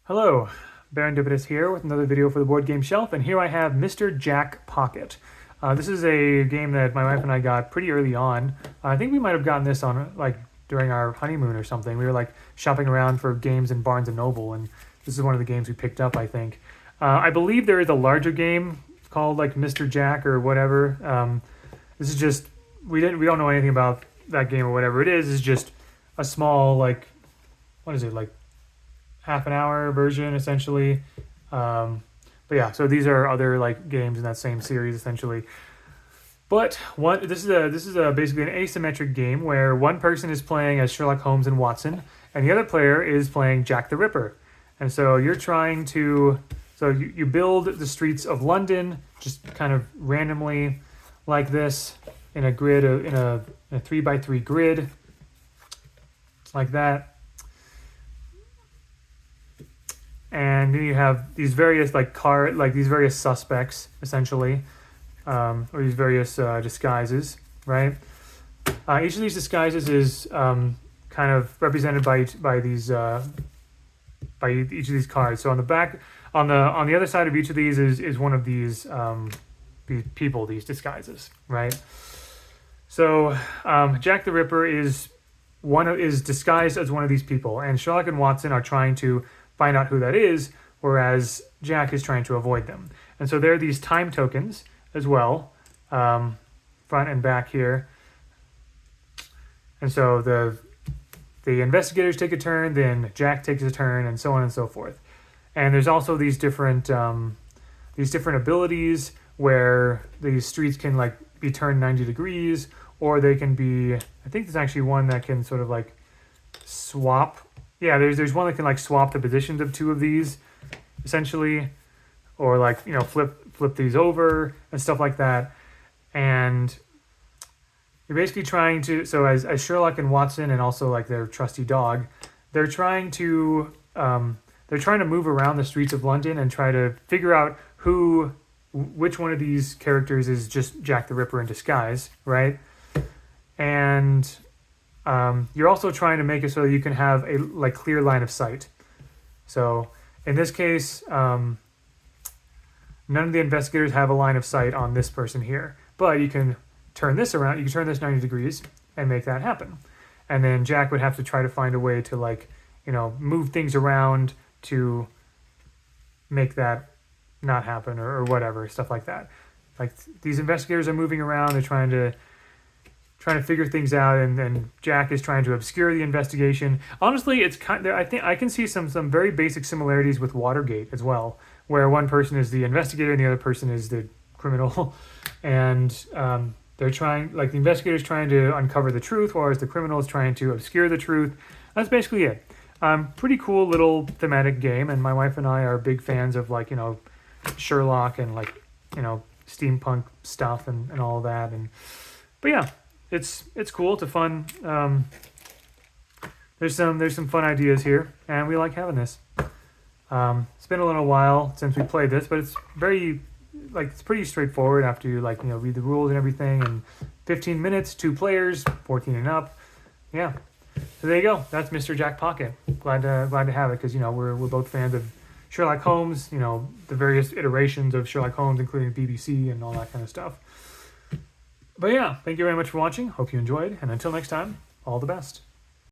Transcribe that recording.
Hello, Baron Dividus here with another video for the Board Game Shelf, and here I have Mr. Jack Pocket. This is a game that my wife and I got pretty early on. I think we might have gotten this on during our honeymoon or something. We were shopping around for games in Barnes & Noble, and this is one of the games we picked up, I think. I believe there is a larger game called Mr. Jack or whatever. This is just, we don't know anything about that game or whatever it is. It's just a small, what is it, half an hour version essentially. But yeah, so these are other games in that same series essentially. But this is basically an asymmetric game where one person is playing as Sherlock Holmes and Watson, and the other player is playing Jack the Ripper. And so you're trying to, you build the streets of London just kind of randomly like this in a grid, in a 3x3 grid, like that. And then you have these various these various suspects essentially, or these various disguises, right? Each of these disguises is kind of represented by each of these cards. So on the back, on the other side of each of these is one of these people, these disguises, right? So Jack the Ripper is disguised as one of these people, and Sherlock and Watson are trying to find out who that is, whereas Jack is trying to avoid them. And so there are these time tokens as well, front and back here. And so the investigators take a turn, then Jack takes a turn, and so on and so forth. And there's also these different abilities where these streets can be turned 90 degrees, or they can be, I think there's actually one that can sort of swap. Yeah, there's one that can swap the positions of two of these, essentially, or flip these over and stuff like that. And you're basically trying to, so as Sherlock and Watson and also their trusty dog, they're trying to move around the streets of London and try to figure out which one of these characters is just Jack the Ripper in disguise, right? And you're also trying to make it so that you can have a clear line of sight. So in this case, none of the investigators have a line of sight on this person here, but you can turn this around. You can turn this 90 degrees and make that happen. And then Jack would have to try to find a way to move things around to make that not happen or whatever, stuff like that. These investigators are moving around. They're trying to figure things out, and Jack is trying to obscure the investigation. Honestly, it's I think I can see some very basic similarities with Watergate as well, where one person is the investigator and the other person is the criminal, and they're trying, the investigator's trying to uncover the truth, whereas the criminal is trying to obscure the truth. That's basically it. Pretty cool little thematic game, and my wife and I are big fans of Sherlock and steampunk stuff and all that, but yeah. It's cool. It's a fun. There's some fun ideas here, and we like having this. It's been a little while since we played this, but it's very it's pretty straightforward after you read the rules and everything. And 15 minutes, 2 players, 14 and up. Yeah. So there you go. That's Mr. Jack Pocket. Glad to have it because we're both fans of Sherlock Holmes. The various iterations of Sherlock Holmes, including BBC and all that kind of stuff. But yeah, thank you very much for watching. Hope you enjoyed. And until next time, all the best.